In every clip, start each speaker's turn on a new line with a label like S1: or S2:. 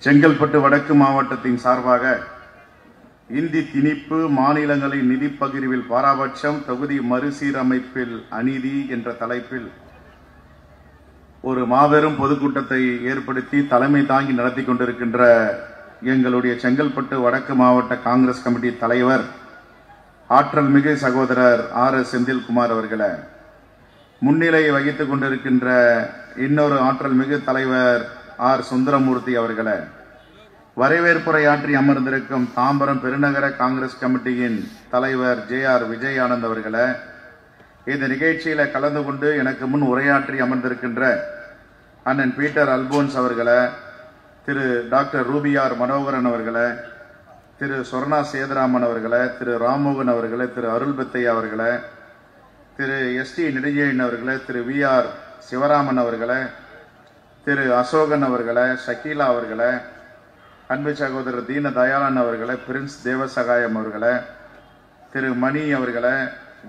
S1: செங்கல்பட்டு வடக்கு மாவட்டத்தின் சார்பாக இந்தி திணிப்பு, மாநிலங்களின் நிதி பகிர்வில் பாராபட்சம், தொகுதி மறுசீரமைப்பில் அநீதி என்ற தலைப்பில் ஒரு மாபெரும் பொதுக்கூட்டத்தை ஏற்படுத்தி தலைமை தாங்கி நடத்தி கொண்டிருக்கின்ற எங்களுடைய செங்கல்பட்டு வடக்கு மாவட்ட காங்கிரஸ் கமிட்டி தலைவர் ஆற்றல் மிகு சகோதரர் RS செந்தில்குமார் அவர்களை, முன்னிலை வகித்துக் கொண்டிருக்கின்ற இன்னொரு ஆற்றல் மிகு தலைவர் R சுந்தரமூர்த்தி அவர்களை, வரவேற்புரையாற்றி அமர்ந்திருக்கும் தாம்பரம் பெருநகர காங்கிரஸ் கமிட்டியின் தலைவர் JR விஜய் ஆனந்த் அவர்களை, இந்த நிகழ்ச்சியில கலந்து கொண்டு எனக்கு முன் உரையாற்றி அமர்ந்திருக்கின்ற அண்ணன் பீட்டர் அல்போன்ஸ் அவர்களை, திரு டாக்டர் ரூபியார் மனோகரன் அவர்களை, திரு சொர்ணா சேதுராமன் அவர்களை, திரு ராமோகன் அவர்களை, திரு அருள்பத்தையா அவர்களை, திரு ST நெடுஞ்செழியன் அவர்களை, திரு VR சிவராமன் அவர்களை, திரு அசோகன் அவர்களை, ஷக்கீலா அவர்களை, அன்பு சகோதரர் தீன தயாளன் அவர்களை, பிரின்ஸ் தேவசகாயம் அவர்களை, திரு மணி அவர்களை,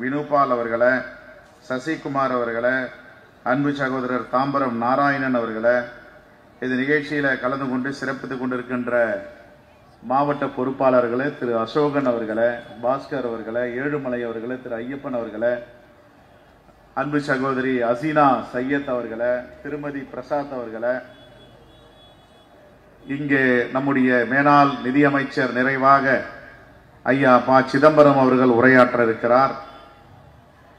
S1: வினுபால் அவர்களை, சசிகுமார் அவர்களை, அன்பு சகோதரர் தாம்பரம் நாராயணன் அவர்களை, இந்த நிகழ்ச்சியில கலந்து கொண்டு சிறப்பித்துக் கொண்டிருக்கின்ற மாவட்ட பொறுப்பாளர்களை, திரு அசோகன் அவர்களை, பாஸ்கர் அவர்களை, ஏழுமலை அவர்களை, திரு ஐயப்பன் அவர்களை, அன்பு சகோதரி அசீனா சையத் அவர்களை, திருமதி பிரசாத் அவர்களை, இங்கே நம்முடைய மேனாள் நிதியமைச்சர் நிறைவாக ஐயா ப. சிதம்பரம் அவர்கள் உரையாற்ற இருக்கிறார்.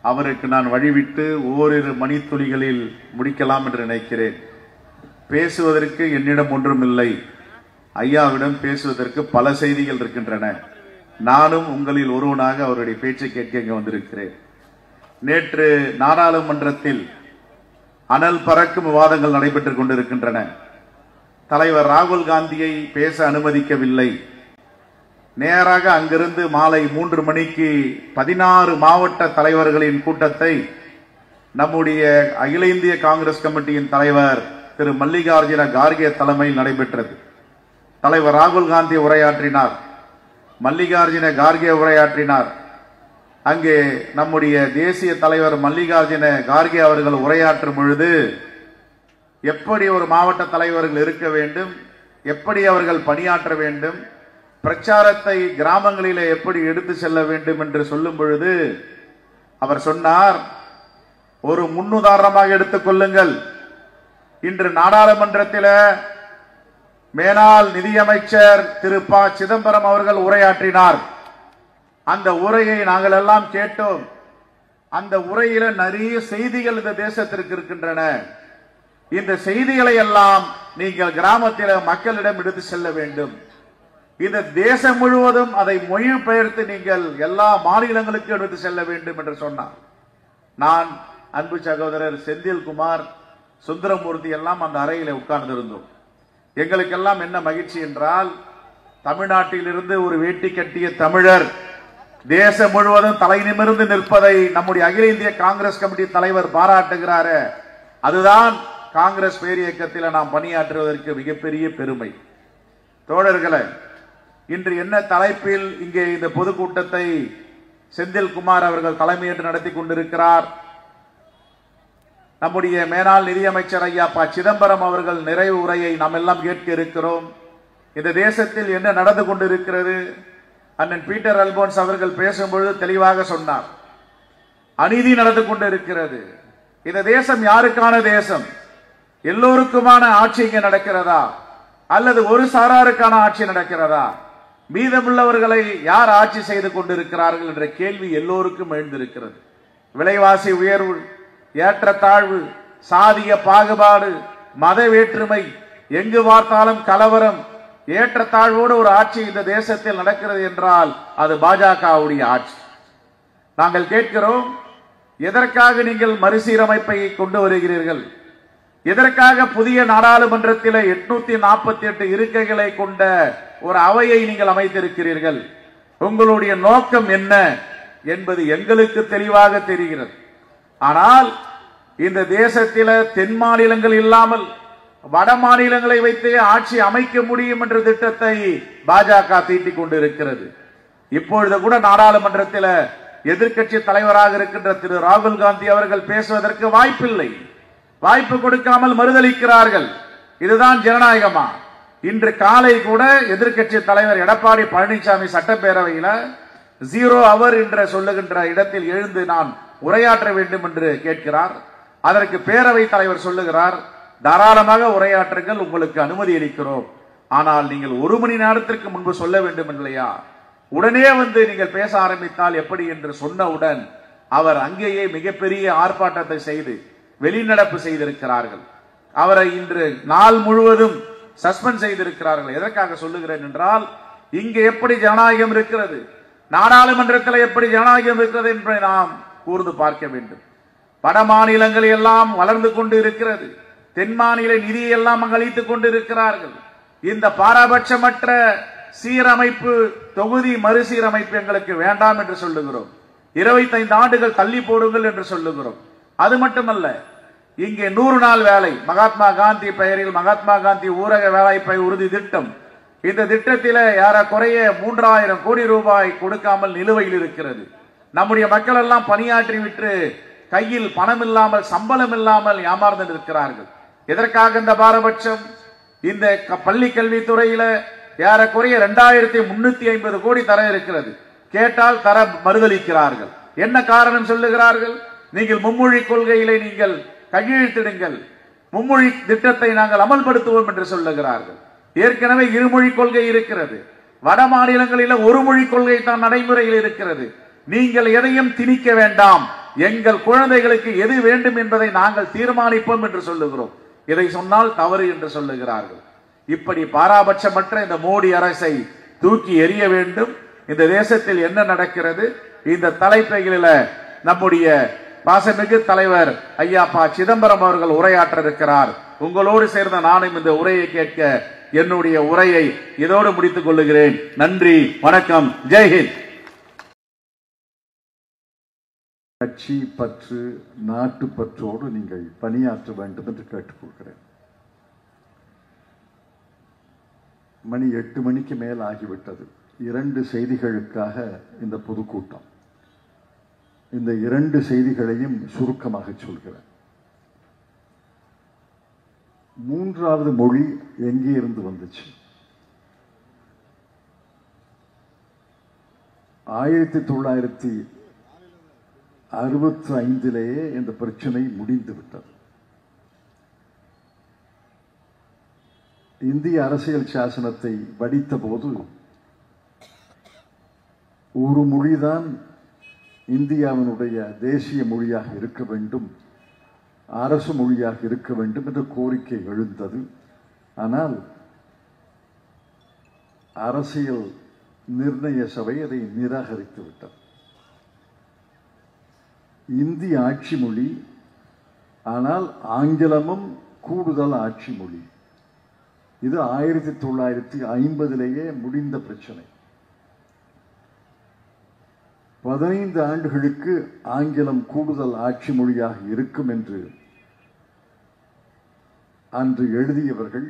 S1: அவருக்கு நான் வழிவிட்டு ஓரிரு மணித்துளிகளில் முடிக்கலாம் என்று நினைக்கிறேன். பேசுவதற்கு என்னிடம் ஒன்றுமில்லை, ஐயாவிடம் பேசுவதற்கு பல செய்திகள் இருக்கின்றன. நானும் உங்களில் ஒருவனாக அவருடைய பேச்சை கேட்க இங்கே வந்திருக்கிறேன். நேற்று நாடாளுமன்றத்தில் அனல் பறக்கும் விவாதங்கள் நடைபெற்றுக் கொண்டிருக்கின்றன. தலைவர் ராகுல் காந்தியை பேச அனுமதிக்கவில்லை. நேராக அங்கிருந்து மாலை 3 மணிக்கு 16 மாவட்ட தலைவர்களின் கூட்டத்தை நம்முடைய அகில இந்திய காங்கிரஸ் கமிட்டியின் தலைவர் திரு மல்லிகார்ஜுன கார்கே தலைமையில் நடைபெற்றது. தலைவர் ராகுல் காந்தி உரையாற்றினார், மல்லிகார்ஜுன கார்கே உரையாற்றினார். அங்கே நம்முடைய தேசிய தலைவர் மல்லிகார்ஜுன கார்கே அவர்கள் உரையாற்றும் பொழுது எப்படி ஒரு மாவட்ட தலைவர்கள் இருக்க வேண்டும், எப்படி அவர்கள் பணியாற்ற வேண்டும், பிரச்சாரத்தை கிராமங்களிலே எப்படி எடுத்து செல்ல வேண்டும் என்று சொல்லும் பொழுது அவர் சொன்னார், ஒரு முன்னுதாரணமாக எடுத்துக் கொள்ளுங்கள். இன்று நாடாளுமன்றத்தில் மேனாள் நிதியமைச்சர் திரு ப. சிதம்பரம் அவர்கள் உரையாற்றினார். அந்த உரையை நாங்கள் எல்லாம் கேட்டோம். அந்த உரையில நிறைய செய்திகள் இந்த தேசத்திற்கு இருக்கின்றன. இந்த செய்திகளை எல்லாம் நீங்கள் கிராமத்தில் மக்களிடம் எடுத்து செல்ல வேண்டும். இந்த தேசம் முழுவதும் அதை மொழிபெயர்த்து நீங்கள் எல்லா மாநிலங்களுக்கும் எடுத்து செல்ல வேண்டும் என்று சொன்னார். நான், அன்பு சகோதரர் செந்தில்குமார், சுந்தரமூர்த்தி எல்லாம் அந்த அறையில உட்கார்ந்திருந்தோம். எங்களுக்கெல்லாம் என்ன மகிழ்ச்சி என்றால், தமிழ்நாட்டில் இருந்து ஒரு வேட்டி கட்டிய தமிழர் தேசம் முழுவதும் தலை நிமிர்ந்து நிற்பதை நம்முடைய அகில இந்திய காங்கிரஸ் கமிட்டி தலைவர் பாராட்டுகிறாரு. அதுதான் காங்கிரஸ் பேரியக்கத்தில் நாம் பணியாற்றுவதற்கு மிகப்பெரிய பெருமை. தோழர்களே, இன்று என்ன தலைப்பில் இங்கே இந்த பொதுக்கூட்டத்தை செந்தில்குமார் அவர்கள் தலைமையேற்று நடத்தி கொண்டிருக்கிறார்? நம்முடைய மேனாள் நிதியமைச்சர் ஐயா ப. சிதம்பரம் அவர்கள் நிறைவு உரையை நாம் எல்லாம் கேட்க இருக்கிறோம். இந்த தேசத்தில் என்ன நடந்து கொண்டிருக்கிறது? அண்ணன் பீட்டர் அல்போன்ஸ் அவர்கள் பேசும்பொழுது தெளிவாக சொன்னார், அநீதி நடந்து கொண்டிருக்கிறது. இந்த தேசம் யாருக்கான தேசம்? எல்லோருக்குமான ஆட்சி இங்கே நடக்கிறதா, அல்லது ஒரு சாராருக்கான ஆட்சி நடக்கிறதா? மீதமுள்ளவர்களை யார் ஆட்சி செய்து கொண்டிருக்கிறார்கள் என்ற கேள்வி எல்லோருக்கும் எழுந்திருக்கிறது. விலைவாசி உயர்வு, ஏற்றத்தாழ்வு, சாதிய பாகுபாடு, மத வேற்றுமை, எங்கு பார்த்தாலும் கலவரம், ஏற்றத்தாழ்வோடு ஒரு ஆட்சி இந்த தேசத்தில் நடக்கிறது என்றால் அது பாஜகவுடைய ஆட்சி. நாங்கள் கேட்கிறோம், எதற்காக நீங்கள் மறுசீரமைப்பை கொண்டு வருகிறீர்கள்? எதற்காக புதிய நாடாளுமன்றத்தில் 848 இருக்கைகளை கொண்ட ஒரு அவையை நீங்கள் அமைத்திருக்கிறீர்கள்? உங்களுடைய நோக்கம் என்ன என்பது எங்களுக்கு தெளிவாக தெரிகிறது. ஆனால் இந்த தேசத்தில் தென் மாநிலங்கள் இல்லாமல் வட மாநிலங்களை வைத்து ஆட்சி அமைக்க முடியும் என்ற திட்டத்தை பாஜக தீட்டிக் கொண்டிருக்கிறது. இப்பொழுது கூட நாடாளுமன்றத்தில் எதிர்க்கட்சி தலைவராக இருக்கின்ற திரு ராகுல் காந்தி அவர்கள் பேசுவதற்கு வாய்ப்பில்லை. வாய்ப்பு கொடுக்காமல் மறுதளிக்கிறார்கள். இதுதான் ஜனநாயகமா? இன்று காலை கூட எதிர்க்கட்சி தலைவர் எடப்பாடி பழனிசாமி சட்டப்பேரவையில் 0 hour என்று சொல்லுகின்ற இடத்தில் எழுந்து நான் உரையாற்ற வேண்டும் என்று கேட்கிறார். அதற்கு பேரவைத் தலைவர் சொல்லுகிறார், தாராளமாக உரையாற்றுங்கள், உங்களுக்கு அனுமதி அளிக்கிறோம். ஆனால் நீங்கள் 1 மணி நேரத்திற்கு முன்பு சொல்ல வேண்டும் இல்லையா, உடனே வந்து நீங்கள் பேச ஆரம்பித்தால் எப்படி என்று சொன்னவுடன் அவர் அங்கேயே மிகப்பெரிய ஆர்ப்பாட்டத்தை செய்து வெளிநடப்பு செய்திருக்கிறார்கள். அவரை இன்று நாள் முழுவதும் சஸ்பெண்ட் செய்திருக்கிறார்கள். எதற்காக சொல்லுகிறேன் என்றால், இங்கே எப்படி ஜனநாயகம் இருக்கிறது, நாடாளுமன்றத்தில் எப்படி ஜனநாயகம் இருக்கிறது என்பதை நாம் கூர்ந்து பார்க்க வேண்டும். வட மாநிலங்கள் எல்லாம் வளர்ந்து கொண்டு இருக்கிறது, தென் மாநில நிதியை எல்லாம் அளித்துக் கொண்டு இருக்கிறார்கள். இந்த பாரபட்சமற்ற சீரமைப்பு, தொகுதி மறுசீரமைப்பு எங்களுக்கு வேண்டாம் என்று சொல்லுகிறோம். 25 ஆண்டுகள் தள்ளி போடுங்கள் என்று சொல்லுகிறோம். அது மட்டுமல்ல, இங்கே 100 நாள் வேலை, மகாத்மா காந்தி பெயரில் மகாத்மா காந்தி ஊரக வேலைவாய்ப்பு உறுதி திட்டம், இந்த திட்டத்தில் ஏறக்குறைய 3000 கோடி ரூபாய் கொடுக்காமல் நிலுவையில் இருக்கிறது. நம்முடைய மக்கள் எல்லாம் பணியாற்றி விட்டு கையில் பணம் இல்லாமல், சம்பளம் இல்லாமல் ஏமாந்து இருக்கிறார்கள். எதற்காக இந்த பாரபட்சம்? இந்த பள்ளி கல்வித்துறையில ஏறக்குறைய 2350 கோடி தர இருக்கிறது. கேட்டால் தர மறுதளிக்கிறார்கள். என்ன காரணம் சொல்லுகிறார்கள்? நீங்கள் மும்மொழி கொள்கையிலே நீங்கள் கையெழுத்திடுங்கள், மும்மொழி திட்டத்தை நாங்கள் அமல்படுத்துவோம் என்று சொல்லுகிறார்கள். ஏற்கனவே இருமொழி கொள்கை இருக்கிறது. வட மாநிலங்களில் 1 மொழி கொள்கை தான் நடைமுறையில் இருக்கிறது. நீங்கள் எதையும் திணிக்க வேண்டாம், எங்கள் குழந்தைகளுக்கு எது வேண்டும் என்பதை நாங்கள் தீர்மானிப்போம் என்று சொல்லுகிறோம். இதை சொன்னால் தவறு என்று சொல்லுகிறார்கள். இப்படி பாராபட்சமற்ற இந்த மோடி அரசை தூக்கி எறிய வேண்டும். இந்த தேசத்தில் என்ன நடக்கிறது, இந்த தலைப்பைகளில் நம்முடைய பாசமிகு தலைவர் ஐயா ப. சிதம்பரம் அவர்கள் உரையாற்ற இருக்கிறார். உங்களோடு சேர்ந்த நானும் இந்த உரையை கேட்க என்னுடைய உரையை இதோடு முடித்துக் கொள்ளுகிறேன். நன்றி, வணக்கம், ஜெய்ஹிந்த்.
S2: கட்சி பற்று, நாட்டு பற்றோடு நீங்கள் பணியாற்ற வேண்டும் என்று கேட்டுக்கொள்கிறேன். மணி 8 மணிக்கு மேல் ஆகிவிட்டது. 2 செய்திகளுக்காக இந்த பொதுக்கூட்டம். இந்த 2 செய்திகளையும் சுருக்கமாக சொல்கிறேன். 3வது மொழி எங்கே இருந்து வந்துச்சு? 1965 இந்த பிரச்சனை முடிந்து விட்டது. இந்திய அரசியல் சாசனத்தை படித்த போது ஒரு மொழிதான் இந்தியாவினுடைய தேசிய மொழியாக இருக்க வேண்டும், அரசு மொழியாக இருக்க வேண்டும் என்ற கோரிக்கை எழுந்தது. ஆனால் அரசியல் நிர்ணய சபை அதை நிராகரித்து விட்டது. இந்தி ஆட்சி மொழி, ஆனால் ஆங்கிலமும் கூடுதல் ஆட்சி மொழி. இது 1950 முடிந்த பிரச்சனை. 15 ஆண்டுகளுக்கு ஆங்கிலம் கூடுதல் ஆட்சி மொழியாக இருக்கும் என்று அன்று எழுதியவர்கள்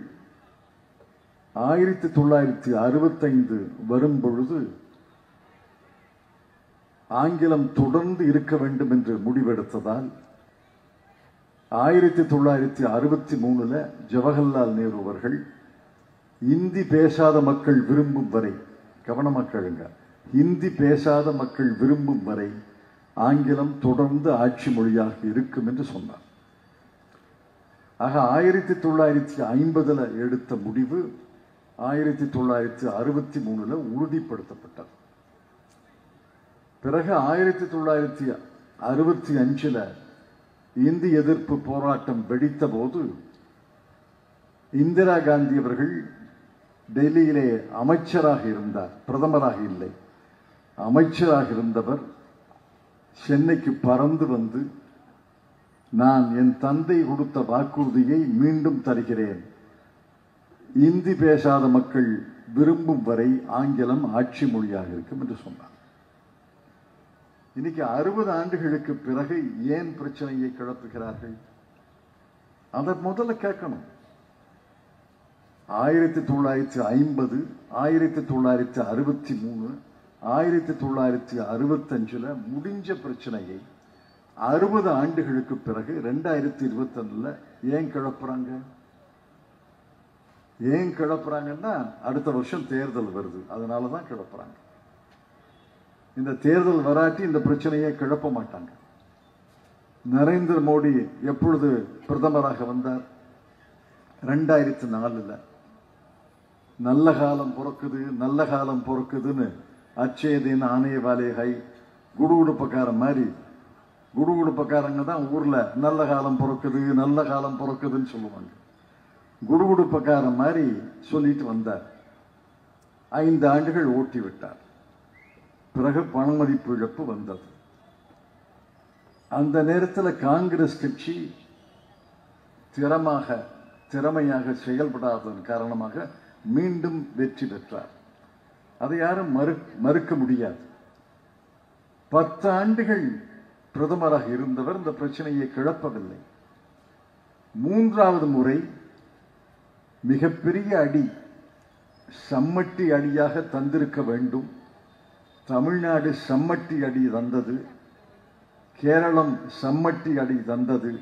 S2: 1965 வரும் பொழுது ஆங்கிலம் தொடர்ந்து இருக்க வேண்டும் என்று முடிவெடுத்ததால் 1963 ஜவஹர்லால் நேரு அவர்கள் இந்தி பேசாத மக்கள் விரும்பும் வரை, கவனமாக கேளுங்க, இந்தி பேசாத மக்கள் விரும்பும் வரை ஆங்கிலம் தொடர்ந்து ஆட்சி மொழியாக இருக்கும் என்று சொன்னார். ஆக 1950 எடுத்த முடிவு 1963 உறுதிப்படுத்தப்பட்டது. பிறகு 1965 இந்தி எதிர்ப்பு போராட்டம் வெடித்த போது இந்திரா காந்தி அவர்கள் டெல்லியிலே அமைச்சராக இருந்தார், பிரதமராக இல்லை, அமைச்சராக இருந்தவர் சென்னைக்கு பறந்து வந்து, நான் என் தந்தை கொடுத்த வாக்குறுதியை மீண்டும் தருகிறேன், இந்தி பேசாத மக்கள் விரும்பும் வரை ஆங்கிலம் ஆட்சி மொழியாக இருக்கும் என்று சொன்னார். இன்னைக்கு 60 ஆண்டுகளுக்கு பிறகு ஏன் பிரச்சனையை கிளப்புகிறார்கள்? அதை முதல்ல கேட்கணும். 1950, 1963, 1965 முடிஞ்ச பிரச்சனையை 60 ஆண்டுகளுக்கு பிறகு 2021 ஏன் கிளப்புறாங்க? ஏன் கிளப்புறாங்கன்னா அடுத்த வருஷம் தேர்தல் வருது, அதனால தான் கிளப்புறாங்க. இந்த தேர்தல் வராட்டி இந்த பிரச்சனையை கிளப்ப மாட்டாங்க. நரேந்திர மோடி எப்பொழுது பிரதமராக வந்தார்? 2004. நல்ல காலம் பிறக்குது, நல்ல காலம் பிறக்குதுன்னு அச்சேதின் ஆணைய வாலேகை குடுகுடுப்பக்காரன் மாதிரி, குடுகுடுப்பக்காரங்க தான் ஊர்ல நல்ல காலம் பிறக்குது நல்ல காலம் பிறக்குதுன்னு சொல்லுவாங்க. குடுகுடுப்பக்காரன் மாதிரி சொல்லிட்டு வந்தார். 5 ஆண்டுகள் ஓட்டி விட்டார். பிறகு பணமதிப்பு இழப்பு வந்தது. அந்த நேரத்தில் காங்கிரஸ் கட்சி திறமையாக செயல்படாததன் காரணமாக மீண்டும் வெற்றி பெற்றார். அதை யாரும் மறுக்க முடியாது. 10 ஆண்டுகள் பிரதமராக இருந்தவர் இந்த பிரச்சனையை கிளப்பவில்லை. 3வது முறை மிகப்பெரிய அடி, சம்மட்டி அடியாக தந்திருக்க வேண்டும். தமிழ்நாடு சம்மட்டி அடி தந்தது, கேரளம் சம்மட்டி அடி தந்தது.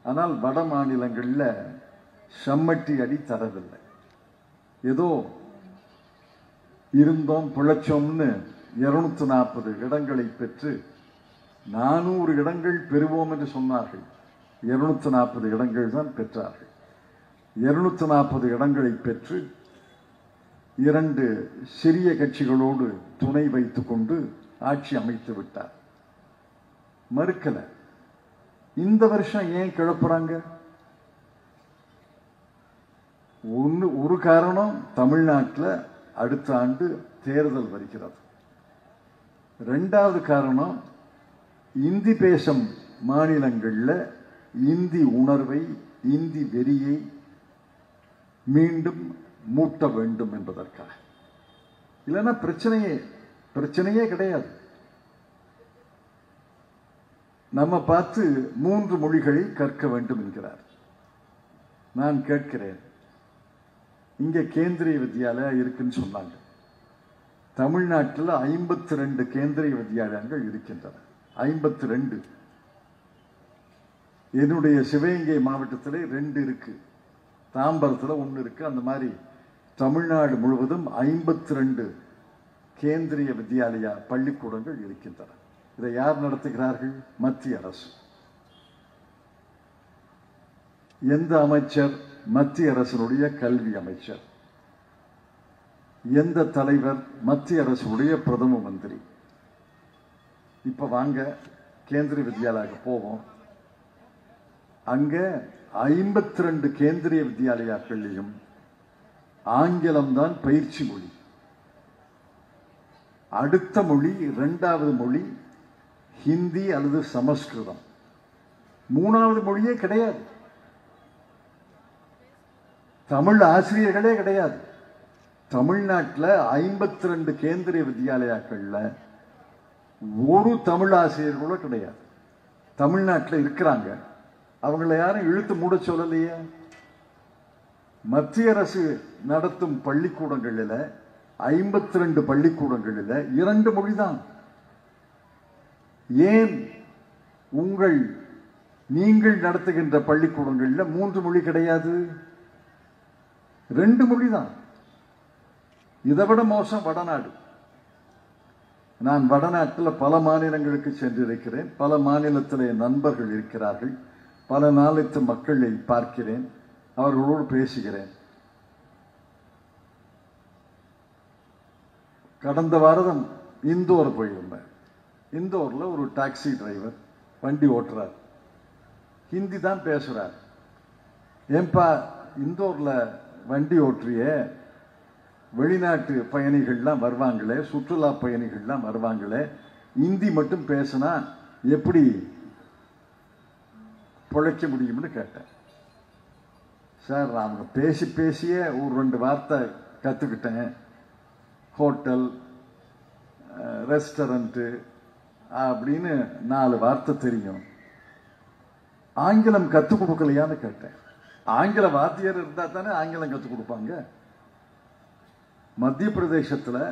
S2: ஆனால் வட மாநிலங்களில் சம்மட்டி அடி தரவில்லை. ஏதோ இருந்தோம் பிழைச்சோம்னு 240 இடங்களை பெற்று 400 இடங்கள் பெறுவோம் என்று சொன்னார்கள். 240 இடங்கள் தான் பெற்றார்கள். 240 இடங்களை பெற்று 2 சிறிய கட்சிகளோடு துணை வைத்துக் கொண்டு ஆட்சி அமைத்து விட்டார். மறுக்கல. இந்த வருஷம் ஏன் கிளப்புறாங்க? ஒரு காரணம், தமிழ்நாட்டில் அடுத்த ஆண்டு தேர்தல் வருகிறது. 2வது காரணம், இந்தி பேசும் மாநிலங்களில் இந்தி உணர்வை, இந்தி வெறியை மீண்டும் மூட்ட வேண்டும் என்பதற்காக. இல்லைன்னா பிரச்சனையே கிடையாது. நம்ம பார்த்து 3 மொழிகளை கற்க வேண்டும் என்கிறார். நான் கேட்கிறேன், இங்க கேந்திரிய வித்யாலயா இருக்குன்னு சொன்னாங்க. தமிழ்நாட்டில் 52 கேந்திரிய வித்யாலயங்கள் இருக்கின்றன. 52. என்னுடைய சிவகங்கை மாவட்டத்தில் 2 இருக்கு, தாம்பரத்தில் 1 இருக்கு. அந்த மாதிரி தமிழ்நாடு முழுவதும் 52 கேந்திரிய வித்யாலயா பள்ளிக்கூடங்கள் இருக்கின்றன. இதை யார் நடத்துகிறார்கள்? மத்திய அரசு. எந்த அமைச்சர்? மத்திய அரசினுடைய கல்வி அமைச்சர். எந்த தலைவர்? மத்திய அரசுடைய பிரதம மந்திரி. இப்ப வாங்க கேந்திரிய வித்யாலயாவுக்கு போவோம். அங்க 52 கேந்திரிய வித்யாலயாக்கள்லையும் ஆங்கிலம்தான் பயிற்சி மொழி. அடுத்த மொழி, 2வது மொழி ஹிந்தி அல்லது சமஸ்கிருதம். 3வது மொழியே கிடையாது. தமிழ் ஆசிரியர்களே கிடையாது. தமிழ்நாட்டில் 52 கேந்திரிய வித்யாலயாக்கள்ல ஒரு தமிழ் ஆசிரியர் கூட கிடையாது. தமிழ்நாட்டில் இருக்கிறாங்க, அவங்களை யாரும் இழுத்து மூட சொல்லலையே. மத்திய அரசு நடத்தும் பள்ளிக்கூடங்களில் 52 பள்ளிக்கூடங்களில் 2 மொழிதான். ஏன் நீங்கள் நடத்துகின்ற பள்ளிக்கூடங்களில் 3 மொழி கிடையாது? 2 மொழிதான். இதை விட மோசம் வடநாடு. நான் வடநாட்டில் பல மாநிலங்களுக்கு சென்றிருக்கிறேன். பல மாநிலத்திலே நண்பர்கள் இருக்கிறார்கள். பல நாளைத்து மக்களை பார்க்கிறேன், அவர்களோடு பேசுகிறேன். கடந்த வாரம் இந்தோர் போயிருந்தேன். இந்தோர்ல ஒரு டாக்ஸி டிரைவர் வண்டி ஓட்டுறார், ஹிந்தி தான் பேசுறார். ஏன்பா இந்தோர்ல வண்டி ஓட்டுறிய, வெளிநாட்டு பயணிகள்லாம் வருவாங்களே, சுற்றுலா பயணிகள்லாம் வருவாங்களே, இந்தி மட்டும் பேசினா எப்படி பிழைக்க முடியும்னு கேட்டேன். சார், அவங்க பேசியே ஒரு 2 வார்த்தை கற்றுக்கிட்டேன். ஹோட்டல், ரெஸ்டாரண்ட்டு அப்படின்னு 4 வார்த்தை தெரியும். ஆங்கிலம் கற்றுக் கொடுக்கலையான்னு கேட்டேன். ஆங்கில வாத்தியார் இருந்தா தானே ஆங்கிலம் கற்றுக் கொடுப்பாங்க. மத்திய பிரதேசத்தில்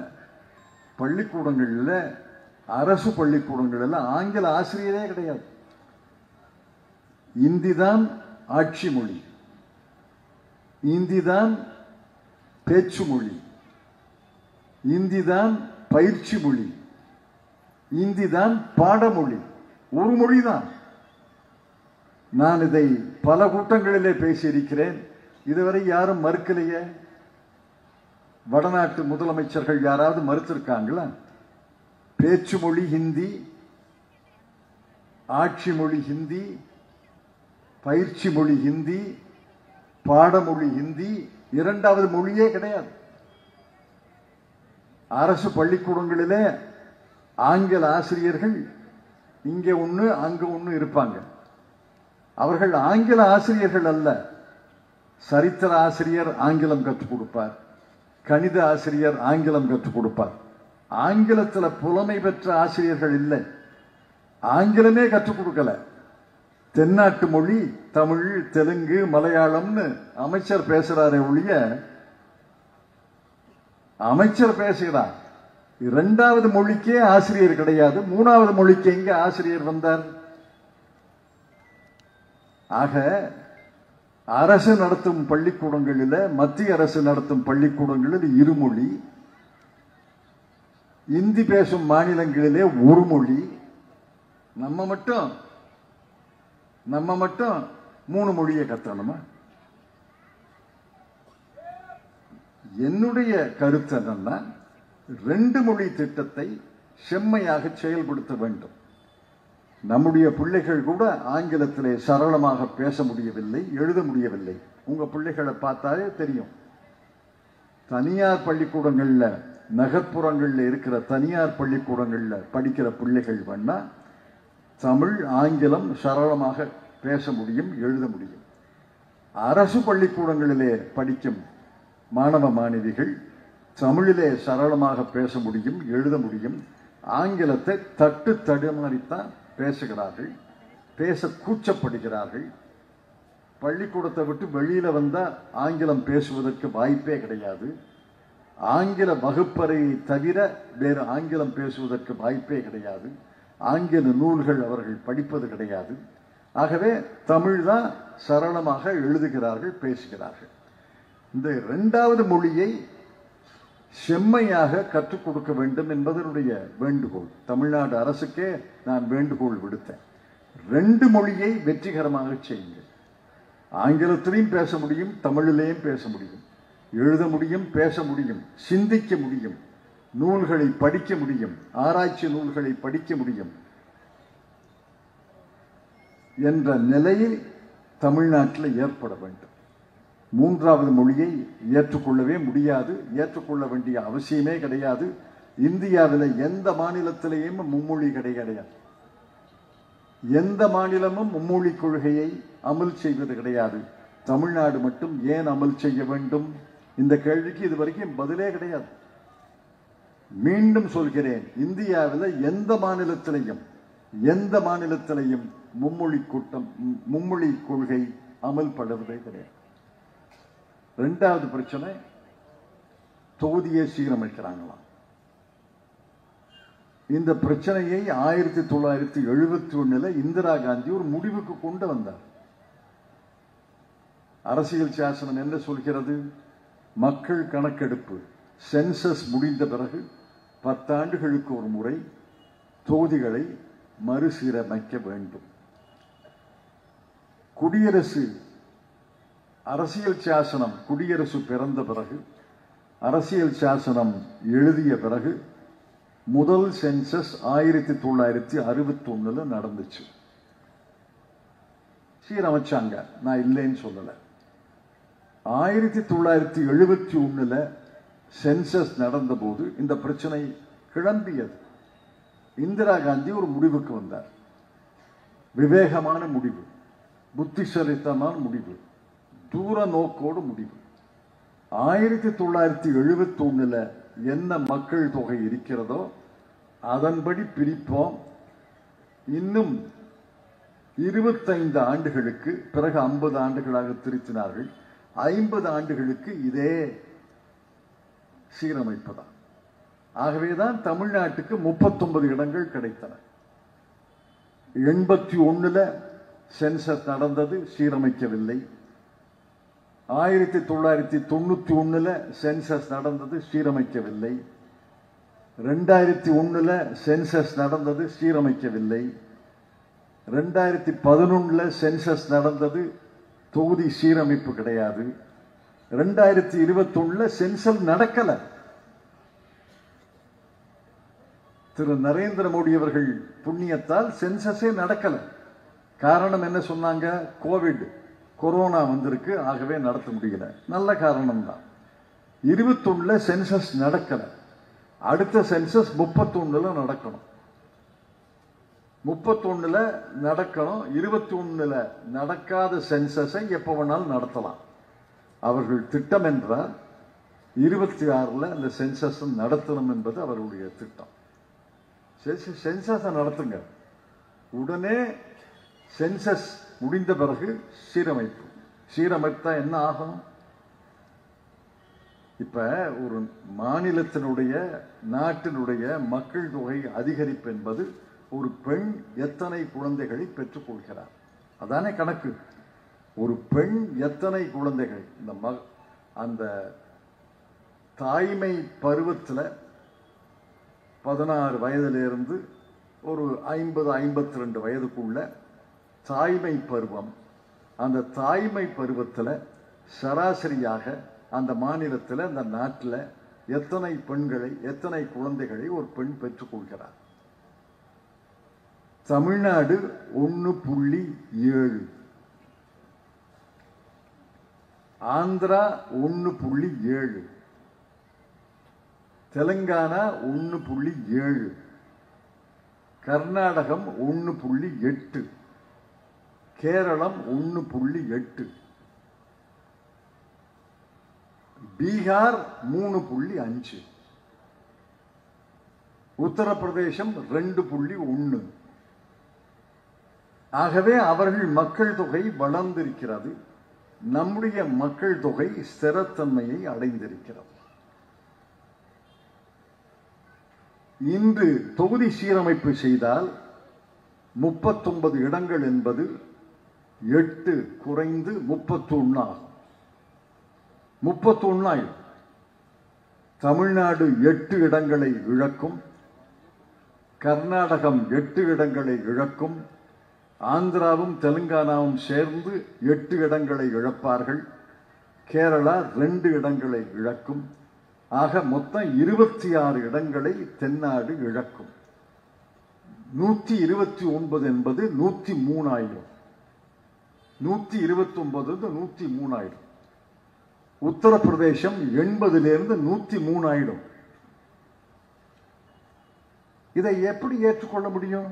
S2: பள்ளிக்கூடங்களில், அரசு பள்ளிக்கூடங்களில் ஆங்கில ஆசிரியரே கிடையாது. இந்தி தான் ஆட்சி மொழி, இந்தி தான் பேச்சு மொழி, இந்தி தான் பயிற்சி மொழி, இந்தி தான் பாடமொழி. ஒரு மொழிதான். நான் இதை பல கூட்டங்களிலே பேசியிருக்கிறேன். இதுவரை யாரும் மறுக்கலையே. வடநாட்டு முதலமைச்சர்கள் யாராவது மறுத்திருக்காங்களா? பேச்சு மொழி ஹிந்தி, ஆட்சி மொழி ஹிந்தி, பயிற்சி மொழி ஹிந்தி, பாடமொழி ஹிந்தி, இரண்டாவது மொழியே கிடையாது. அரசு பள்ளிக்கூடங்களிலே ஆங்கில ஆசிரியர்கள் இங்கே ஒன்று அங்க ஒன்று இருப்பாங்க. அவர்கள் ஆங்கில ஆசிரியர்கள் அல்ல. சரித்திர ஆசிரியர் ஆங்கிலம் கற்றுக் கொடுப்பார், கணித ஆசிரியர் ஆங்கிலம் கற்றுக் கொடுப்பார். ஆங்கிலத்தில் புலமை பெற்ற ஆசிரியர்கள் இல்லை. ஆங்கிலமே கற்றுக் கொடுக்கல. தென்னாட்டு மொழி தமிழ், தெலுங்கு, மலையாளம்னு அமைச்சர் பேசுறாரே ஒழிய, அமைச்சர் பேசுகிறார். இரண்டாவது மொழிக்கே ஆசிரியர் கிடையாது. மூணாவது மொழிக்கு எங்க ஆசிரியர் வந்தார்? ஆக அரசு நடத்தும் பள்ளிக்கூடங்களில், மத்திய அரசு நடத்தும் பள்ளிக்கூடங்களில் இருமொழி, இந்தி பேசும் மாநிலங்களிலே ஒரு மொழி. நம்ம மட்டும் 3 மொழியை கத்தணுமா? என்னுடைய கருத்து என்னன்னா, 2 மொழி திட்டத்தை செம்மையாக செயல்படுத்த வேண்டும். நம்முடைய பிள்ளைகள் கூட ஆங்கிலத்திலே சரளமாக பேச முடியவில்லை, எழுத முடியவில்லை. உங்க பிள்ளைகளை பார்த்தாலே தெரியும். தனியார் பள்ளிக்கூடங்கள்ல, நகர்ப்புறங்கள்ல இருக்கிற தனியார் பள்ளிக்கூடங்கள்ல படிக்கிற பிள்ளைகள் வேணா தமிழ், ஆங்கிலம் சரளமாக பேச முடியும், எழுத முடியும். அரசு பள்ளிக்கூடங்களிலே படிக்கும் மாணவ மாணவிகள் தமிழிலே சரளமாக பேச முடியும், எழுத முடியும். ஆங்கிலத்தை தட்டு தடுமாறித்தான் பேசுகிறார்கள், பேச கூச்சப்படுகிறார்கள். பள்ளிக்கூடத்தை விட்டு வெளியில வந்தா ஆங்கிலம் பேசுவதற்கு வாய்ப்பே கிடையாது. ஆங்கில வகுப்பறையை தவிர வேறு ஆங்கிலம் பேசுவதற்கு வாய்ப்பே கிடையாது. ஆங்கில நூல்கள் அவர்கள் படிப்பது கிடையாது. ஆகவே தமிழ் தான் சரளமாக எழுதுகிறார்கள், பேசுகிறார்கள். இந்த 2வது மொழியை செம்மையாக கற்றுக் கொடுக்க வேண்டும் என்பதனுடைய வேண்டுகோள். தமிழ்நாடு அரசுக்கே நான் வேண்டுகோள் விடுத்தேன். 2 மொழியை வெற்றிகரமாக செய்யுங்கள். ஆங்கிலத்திலையும் பேச முடியும், தமிழிலேயும் பேச முடியும், எழுத முடியும், பேச முடியும், சிந்திக்க முடியும், நூல்களை படிக்க முடியும், ஆராய்ச்சி நூல்களை படிக்க முடியும் என்ற நிலையில் தமிழ்நாட்டில் ஏற்பட வேண்டும். 3வது மொழியை ஏற்றுக்கொள்ளவே முடியாது, ஏற்றுக்கொள்ள வேண்டிய அவசியமே கிடையாது. இந்தியாவில் எந்த மாநிலத்திலேயும் மும்மொழி கிடையாது. எந்த மாநிலமும் மும்மொழி கொள்கையை அமல் செய்வது கிடையாது. தமிழ்நாடு மட்டும் ஏன் அமல் செய்ய வேண்டும்? இந்த கேள்விக்கு இதுவரைக்கும் பதிலே கிடையாது. மீண்டும் சொல்கிறேன், இந்தியாவில் எந்த மாநிலத்திலையும் மும்மொழி கொள்கை அமல்படுவதே கிடையாது. 2வது பிரச்சனை, தொகுதியை சீரமைக்கிறாங்களாம். இந்த பிரச்சனையை 1971 இந்திரா காந்தி ஒரு முடிவுக்கு கொண்டு வந்தார். அரசியல் சாசனம் என்ன சொல்கிறது? மக்கள் கணக்கெடுப்பு, சென்சஸ் முடிந்த பிறகு 10 ஆண்டுகளுக்கு ஒரு முறை தொகுதிகளை மறுசீரமைக்க வேண்டும். அரசியல் சாசனம் குடியரசு பிறந்த பிறகு, அரசியல் சாசனம் எழுதிய பிறகு முதல் சென்சஸ் 1961 நடந்துச்சு. சீரமைச்சாங்க, நான் இல்லைன்னு சொல்லல. 1971 சென்சஸ் நடந்த போது இந்த பிரச்சனை கிளம்பியது. இந்திரா காந்தி ஒரு முடிவுக்கு வந்தார். விவேகமான முடிவு, புத்திசாலித்தனமான முடிவு, தூர நோக்கோடு முடிவு. 1971 என்ன மக்கள் தொகை இருக்கிறதோ அதன்படி பிரிப்போம். இன்னும் 25 ஆண்டுகளுக்கு பிறகு 50 ஆண்டுகளாக திருத்தினார்கள். 50 ஆண்டுகளுக்கு இதே சீரமைப்பதான். ஆகவேதான் தமிழ்நாட்டுக்கு 39 இடங்கள் கிடைத்தன. 81 சென்சஸ் நடந்தது, சீரமைக்கவில்லை. 1991 சென்சஸ் நடந்தது, சீரமைக்கவில்லை. 2001 சென்சஸ் நடந்தது, சீரமைக்கவில்லை. 2011 சென்சஸ் நடந்தது, தொகுதி சீரமைப்பு கிடையாது. 2021 சென்சஸ் நடக்கல. திரு நரேந்திர மோடி அவர்கள் புண்ணியத்தால் சென்சஸே நடக்கல. காரணம் என்ன சொன்னாங்க? கோவிட், கொரோனா வந்திருக்கு, ஆகவே நடத்த முடியல. நல்ல காரணம் தான். 21 சென்சஸ் நடக்கல. அடுத்த சென்சஸ் 31 நடக்கணும். 31 நடக்கணும். 21 நடக்காத சென்சஸை எப்ப வேணாலும் நடத்தலாம். அவர்கள் திட்டம் என்றால் 26 அந்த சென்சஸ் நடத்தணும் என்பது அவருடைய திட்டம். சென்சஸ் நடத்துங்க. உடனே சென்சஸ் முடிந்த பிறகு சீரமைப்பு. சீரமைத்தா என்ன ஆகும்? இப்ப ஒரு மாநிலத்தினுடைய, நாட்டினுடைய மக்கள் தொகை அதிகரிப்பு என்பது ஒரு பெண் எத்தனை குழந்தைகளை பெற்றுக் கொள்கிறார், அதானே கணக்கு. ஒரு பெண் எத்தனை குழந்தைகள், அந்த தாய்மை பருவத்தில் 16 வயதிலிருந்து ஒரு 50-52 வயதுக்குள்ள தாய்மை பருவம். அந்த தாய்மை பருவத்தில் சராசரியாக அந்த மாநிலத்தில், அந்த நாட்டில் எத்தனை பெண்களை, எத்தனை குழந்தைகளை ஒரு பெண் பெற்றுக் கொள்கிறார்? தமிழ்நாடு 1.7, ஆந்திரா 1.7, தெலுங்கானா 1.7, கர்நாடகம் 1.8, கேரளம் 1.8, பீகார் 3.5, உத்தரப்பிரதேசம் 2.1. ஆகவே அவர்கள் மக்கள் தொகை வளர்ந்திருக்கிறது. நம்முடைய மக்கள் தொகை ஸ்திரத்தன்மையை அடைந்திருக்கிறது. இன்று தொகுதி சீரமைப்பு செய்தால் 39 இடங்கள் என்பது 8 குறைந்து 31 ஆகும். 31 ஆகும். தமிழ்நாடு 8 இடங்களை இழக்கும், கர்நாடகம் 8 இடங்களை இழக்கும், ஆந்திராவும் தெலுங்கானாவும் சேர்ந்து 8 இடங்களை இழப்பார்கள், கேரளா 2 இடங்களை இழக்கும். ஆக மொத்தம் 26 இடங்களை தென்னாடு இழக்கும். 129 என்பது 103 ஆயிடும். 129 103 ஆயிடும். உத்தரப்பிரதேசம் 80 103 ஆயிடும். இதை எப்படி ஏற்றுக்கொள்ள முடியும்?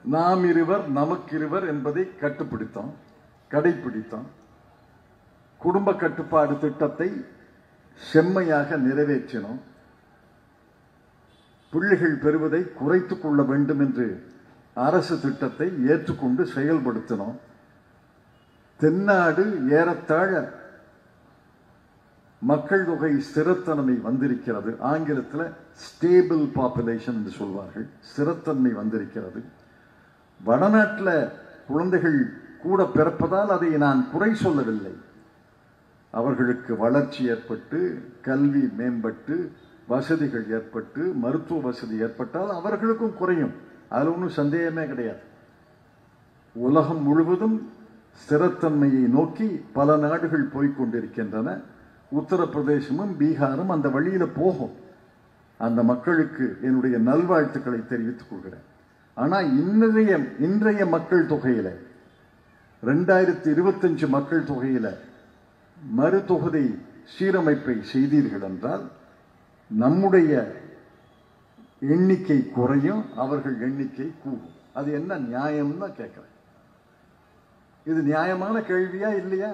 S2: நாம் இருவர் நமக்கிருவர் என்பதை கடைபிடித்தோம். குடும்ப கட்டுப்பாடு திட்டத்தை செம்மையாக நிறைவேற்றினோம். பிள்ளைகள் பெறுவதை குறைத்துக் கொள்ள வேண்டும் என்று அரசு திட்டத்தை ஏற்றுக்கொண்டு செயல்படுத்தினோம். தென்னாடு ஏறத்தாழ மக்கள் தொகை ஸ்திரத்தன்மை வந்திருக்கிறது. ஆங்கிலத்தில் ஸ்டேபிள் பாப்புலேஷன் என்று சொல்வார்கள். ஸ்திரத்தன்மை வந்திருக்கிறது. வடநாட்டில் குழந்தைகள் கூட பிறப்பதால் அதை நான் குறை சொல்லவில்லை. அவர்களுக்கு வளர்ச்சி ஏற்பட்டு, கல்வி மேம்பட்டு, வசதிகள் ஏற்பட்டு, மருத்துவ வசதி ஏற்பட்டால் அவர்களுக்கும் குறையும். அதில் ஒன்றும் சந்தேகமே கிடையாது. உலகம் முழுவதும் ஸ்திரத்தன்மையை நோக்கி பல நாடுகள் போய்கொண்டிருக்கின்றன. உத்தரப்பிரதேசமும் பீகாரும் அந்த வழியில போகும். அந்த மக்களுக்கு என்னுடைய நல்வாழ்த்துக்களை தெரிவித்துக் கொள்கிறேன். ஆனா இன்றைய மக்கள் தொகையில 2025 மக்கள் தொகையில மறுதொகுதி சீரமைப்பை செய்தீர்கள் என்றால் நம்முடைய எண்ணிக்கை குறையும், அவர்கள் எண்ணிக்கை கூடும். அது என்ன நியாயம்னு கேட்கிறேன். இது நியாயமான கேள்வியா இல்லையா?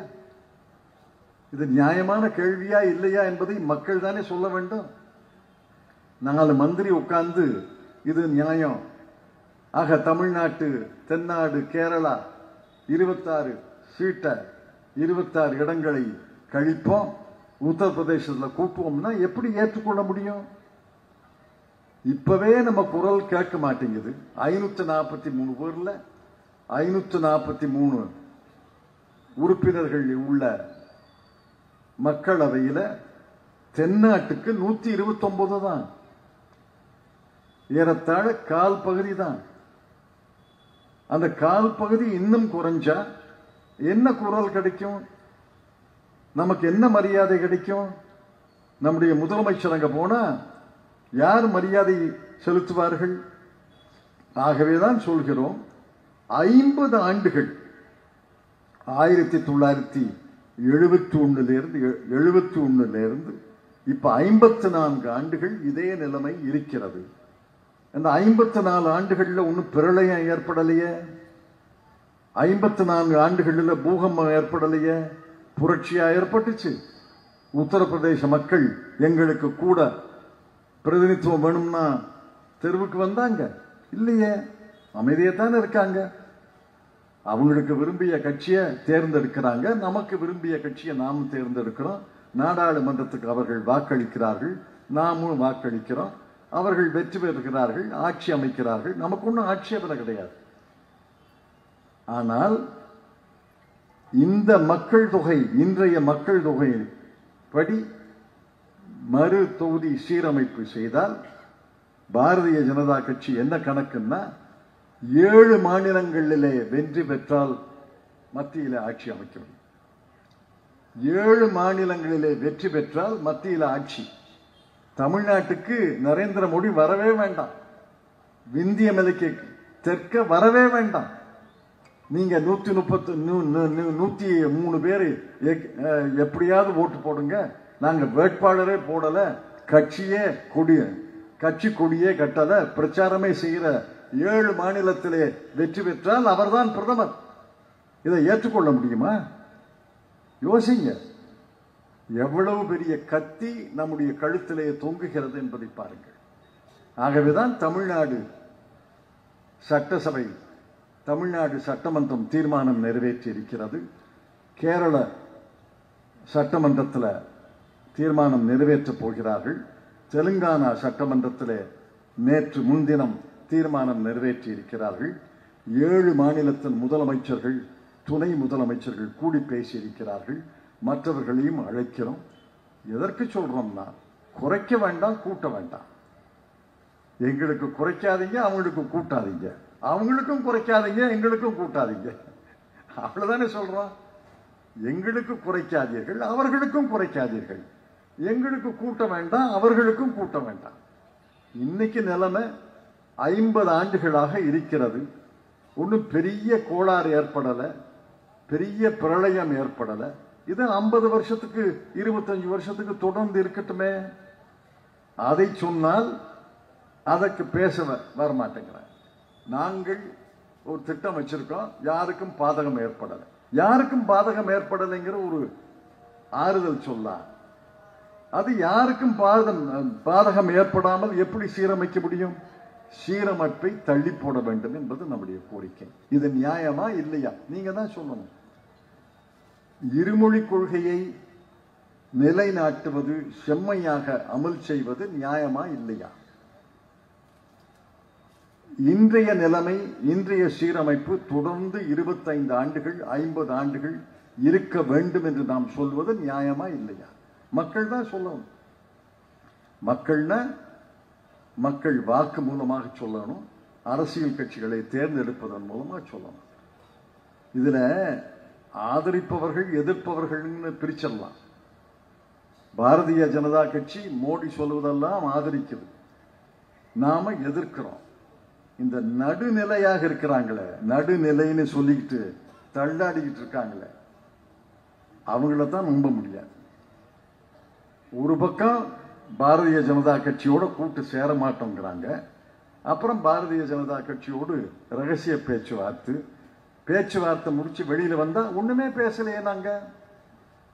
S2: இது நியாயமான கேள்வியா இல்லையா என்பதை மக்கள் தானே சொல்ல வேண்டும். 4 மந்திரி உட்கார்ந்து இது நியாயம், ஆக தமிழ்நாட்டு, தென்னாடு, கேரளா 26 சீட்டை 26 இடங்களை கழிப்போம், உத்தரப்பிரதேசத்தில் கூட்டுவோம்னா எப்படி ஏற்றுக்கொள்ள முடியும்? இப்பவே நம்ம குரல் கேட்க மாட்டேங்குது. 543 பேர்ல 543 உறுப்பினர்கள் உள்ள மக்களவையில் தென்னாட்டுக்கு 129 தான். ஏறத்தாழ கால் பகுதி தான். அந்த கால் பகுதி இன்னும் குறைஞ்சா என்ன குரல் கிடைக்கும்? நமக்கு என்ன மரியாதை கிடைக்கும்? நம்முடைய முதலமைச்சர் அங்க போனா யார் மரியாதை செலுத்துவார்கள்? ஆகவேதான் சொல்கிறோம், 50 ஆண்டுகள் 1971 இப்ப 54 ஆண்டுகள் இதே நிலைமை இருக்கிறது. அந்த 54 ஆண்டுகள்ல ஒன்னும் பிரளயம் ஏற்படலையே, 54 ஆண்டுகள்ல பூகம்பம் ஏற்படலையே, புரட்சியா ஏற்பட்டுச்சு. உத்தரப்பிரதேச மக்கள் எங்களுக்கு கூட பிரதிநிதித்துவம் வேணும்னா தெருவுக்கு வந்தாங்க இல்லையே, அமைதியைத்தான் இருக்காங்க. அவங்களுக்கு விரும்பிய கட்சியை தேர்ந்தெடுக்கிறாங்க, நமக்கு விரும்பிய கட்சியை நாமும் தேர்ந்தெடுக்கிறோம். நாடாளுமன்றத்துக்கு அவர்கள் வாக்களிக்கிறார்கள், நாமும் வாக்களிக்கிறோம். அவர்கள் வெற்றி பெறுகிறார்கள், ஆட்சி அமைக்கிறார்கள். நமக்கு ஒன்றும் ஆட்சேபனை கிடையாது. ஆனால் இந்த மக்கள் தொகை, இன்றைய மக்கள் தொகை படி மறு தொகுதி சீரமைப்பு செய்தால் பாரதிய ஜனதா கட்சி என்ன கணக்குன்னா 7 மாநிலங்களிலே வெற்றி பெற்றால் மத்தியில் ஆட்சி அமைக்க முடியும். 7 மாநிலங்களிலே வெற்றி பெற்றால் மத்தியில் ஆட்சி. தமிழ்நாட்டுக்கு நரேந்திர மோடி வரவே வேண்டாம், விந்திய மலைக்கு தெற்க வரவே வேண்டாம். நீங்க 103 பேர் எப்படியாவது ஓட்டு போடுங்க, நாங்க வேட்பாளரே போடல, கட்சி கொடியே கட்டல, பிரச்சாரமே செய்கிற 7 மாநிலத்திலே வெற்றி பெற்றால் அவர்தான் பிரதமர். இதை ஏற்றுக்கொள்ள முடியுமா? யோசிங்க. எவ்வளவு பெரிய கத்தி நம்முடைய கழுத்திலே தொங்குகிறது என்பதை பாருங்கள். ஆகவேதான் தமிழ்நாடு சட்டசபை, தமிழ்நாடு சட்டமன்றம் தீர்மானம் நிறைவேற்றி இருக்கிறது. கேரள சட்டமன்றத்தில் தீர்மானம் நிறைவேற்றப் போகிறார்கள். தெலுங்கானா சட்டமன்றத்தில் நேற்று முன்தினம் தீர்மானம் நிறைவேற்றி இருக்கிறார்கள். 7 மாநிலத்தின் முதலமைச்சர்கள், துணை முதலமைச்சர்கள் கூடி பேசியிருக்கிறார்கள். மற்றவர்களையும் அழைக்கிறோம். எதற்கு சொல்றோம்னா, குறைக்க வேண்டாம், கூட்ட வேண்டாம். எங்களுக்கு குறைக்காதீங்க, அவங்களுக்கு கூட்டாதீங்க. அவங்களுக்கும் குறைக்காதீங்க, எங்களுக்கும் கூட்டாதீங்க. அவ்வளவுதானே சொல்றோம். எங்களுக்கு குறைக்காதீர்கள், அவர்களுக்கும் குறைக்காதீர்கள். எங்களுக்கு கூட்ட வேண்டாம், அவர்களுக்கும் கூட்ட வேண்டாம். இன்னைக்கு நிலைமை 50 ஆண்டுகளாக இருக்கிறது. ஒன்றும் பெரிய கோளாறு ஏற்படல, பெரிய பிரளயம் ஏற்படல. இது 50 வருஷத்துக்கு 25 வருஷத்துக்கு தொடர்ந்து இருக்கட்டுமே. அதை சொன்னால் அதற்கு பேச வரமாட்டேங்கிற. நாங்கள் ஒரு திட்டம் வச்சிருக்கோம், யாருக்கும் பாதகம் ஏற்படல, யாருக்கும் பாதகம் ஏற்படலைங்கிற ஒரு ஆறுதல் சொல்ல. அது யாருக்கும் பாதகம் ஏற்படாமல் எப்படி சீரமைக்க முடியும்? சீரமைப்பை தள்ளி போட வேண்டும் என்பது நம்முடைய கோரிக்கை. இது நியாயமா இல்லையா? நீங்க தான் சொல்லணும். இருமொழி கொள்கையை நிலைநாட்டுவது, செம்மையாக அமல் செய்வது நியாயமா இல்லையா? இன்றைய நிலைமை, இன்றைய சீரமைப்பு தொடர்ந்து 25 ஆண்டுகள் 50 ஆண்டுகள் இருக்க வேண்டும் என்று நாம் சொல்வது நியாயமா இல்லையா? மக்கள் தான் சொல்லணும். மக்கள்னா மக்கள் வாக்கு மூலமாக சொல்லணும், அரசியல் கட்சிகளை தேர்ந்தெடுப்பதன் மூலமாக சொல்லணும். இதுல ஆதரிப்பவர்கள் எதிர்ப்பவர்கள்னு பிரிச்சிடலாம். பாரதிய ஜனதா கட்சி மோடி சொல்வதெல்லாம் ஆதரிக்குது, நாம எதிர்க்கிறோம். இந்த நடுநிலையாக இருக்கிறாங்களே, நடுநிலைன்னு சொல்லிக்கிட்டு தள்ளாடிக்கிட்டு இருக்காங்களே, அவங்கள தான் நம்ப முடியாது. ஒரு பக்கம் பாரதிய ஜனதா கட்சியோட கூட்டு சேர மாட்டோங்கிறாங்க, அப்புறம் பாரதிய ஜனதா கட்சியோடு ரகசிய பேச்சுவார்த்தை முடிச்சு வெளியில வந்தா ஒண்ணுமே பேசலையே. நாங்க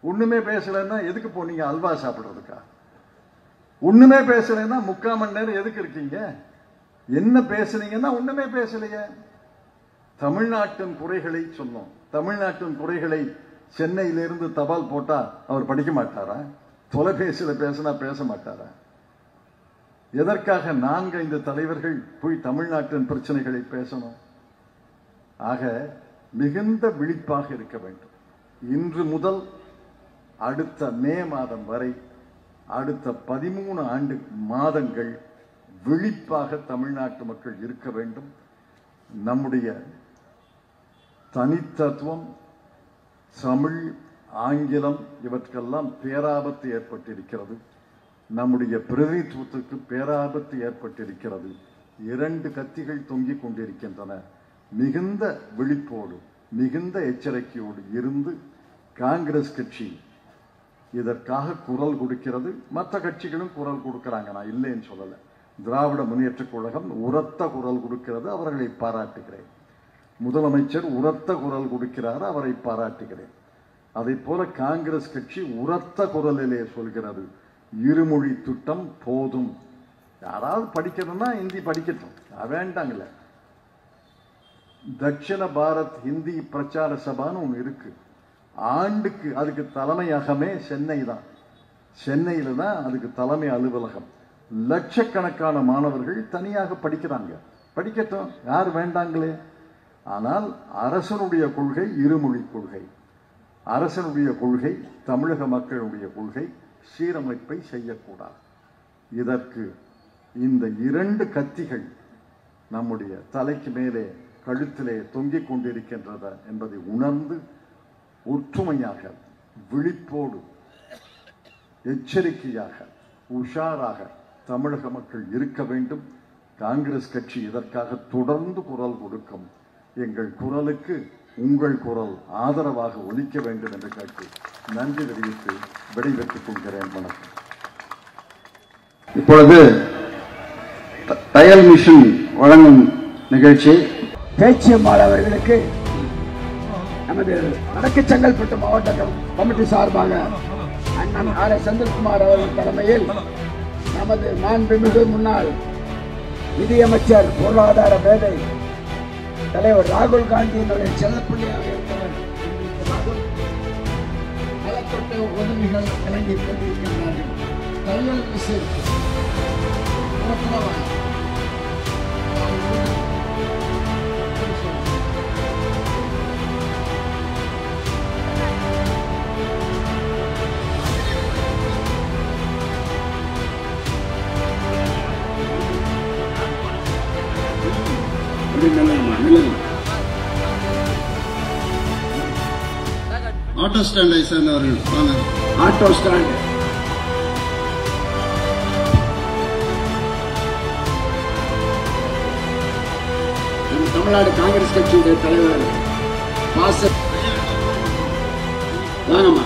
S2: ஒண்ணுமே பேசலன்னா எதுக்கு போனீங்க? அல்வா சாப்பிடுறதுக்கா? ஒண்ணுமே பேசலைன்னா 3/4 மணி நேரம் எதுக்கு இருக்கீங்க? என்ன பேசுனீங்கன்னா ஒண்ணுமே பேசலையே. தமிழ்நாட்டின் குறைகளை சொன்னோம். தமிழ்நாட்டின் குறைகளை சென்னையிலிருந்து தபால் போட்டா அவர் படிக்க மாட்டாரா? தொலைபேசியில் பேசினா பேச மாட்டாரா? எதற்காக 4-5 தலைவர்கள் போய் தமிழ்நாட்டின் பிரச்சனைகளை பேசணும்? ஆக மிகுந்த விழிப்பாக இருக்க வேண்டும். இன்று முதல் அடுத்த மே மாதம் வரை அடுத்த 13 மாதங்கள் விழிப்பாக தமிழ்நாட்டு மக்கள் இருக்க வேண்டும். நம்முடைய தனித்தத்துவம், தமிழ், ஆங்கிலம் இவற்றுக்கெல்லாம் பேராபத்து ஏற்பட்டிருக்கிறது. நம்முடைய பிரதிநிதித்துவத்துக்கு பேராபத்து ஏற்பட்டிருக்கிறது. 2 கத்திகள் தொங்கிக் கொண்டிருக்கின்றன. மிகுந்த விழிப்போடு மிகுந்த எச்சரிக்கையோடு இருந்து காங்கிரஸ் கட்சி இதற்காக குரல் கொடுக்கிறது. மற்ற கட்சிகளும் குரல் கொடுக்கிறாங்க, நான் இல்லைன்னு சொல்லல. திராவிட முன்னேற்றக் கழகம் உரத்த குரல் கொடுக்கிறது, அவர்களை பாராட்டுகிறேன். முதலமைச்சர் உரத்த குரல் கொடுக்கிறார், அவரை பாராட்டுகிறேன். அதை போல காங்கிரஸ் கட்சி உரத்த குரலிலே சொல்கிறது, இருமொழி திட்டம் போதும். யாராவது படிக்கணும்னா ஹிந்தி படிக்கட்டும், வேண்டாங்கல்ல. தட்சிண பாரத் ஹிந்தி பிரச்சார சபான்னு ஒன்று இருக்கு. ஆண்டுக்கு அதுக்கு தலைமையகமே சென்னை தான். சென்னையில தான் அதுக்கு தலைமை அலுவலகம். லட்சக்கணக்கான மாணவர்கள் தனியாக படிக்கிறாங்க, படிக்கட்டும், யார் வேண்டாங்களே. ஆனால் அரசனுடைய கொள்கை இருமொழி கொள்கை. அரசனுடைய கொள்கை தமிழக மக்களுடைய கொள்கை. சீரமைப்பை செய்யக்கூடாது. இதற்கு இந்த 2 கத்திகள் நம்முடைய தலைக்கு மேலே கழுத்திலே தொங்கிக் கொண்டிருக்கின்றன என்பதை உணர்ந்து ஒற்றுமையாக விழிப்போடு எச்சரிக்கையாக உஷாராக தமிழக மக்கள் இருக்க வேண்டும். காங்கிரஸ் கட்சி இதற்காக தொடர்ந்து குரல் கொடுக்கும். எங்கள் குரலுக்கு உங்கள் குரல் ஆதரவாக ஒலிக்க வேண்டும் என்று கேட்டு நன்றி தெரிவித்து விடைபெற்றுக் கொள்கிறேன். வணக்கம்.
S3: இப்பொழுது தையல் மிஷின் வழங்கும் நிகழ்ச்சி
S4: பேச்சியம்மாள் அவர்களுக்கு நமது வடக்கு செங்கல்பட்டு மாவட்ட கமிட்டி சார்பாக அண்ணன் ஆர். செந்தில்குமார் அவர்கள் தலைமையில் நமது மாண்புமிகு முன்னாள் நிதியமைச்சர் பொருளாதார மேதை தலைவர் ராகுல் காந்தியினுடைய செல்லப்பிள்ளையாக இருந்தவர் நலத்தொட்ட உதவிகள் வழங்கிக் கொண்டிருக்கின்றார்கள். தையல் மிஷின்
S3: ஆட்டோ ஸ்டாண்டை சேர்ந்தவர்கள் வாங்க.
S4: ஆட்டோ ஸ்டாண்ட் தமிழ்நாடு காங்கிரஸ் கட்சியுடைய தலைவர் வாங்கம்மா.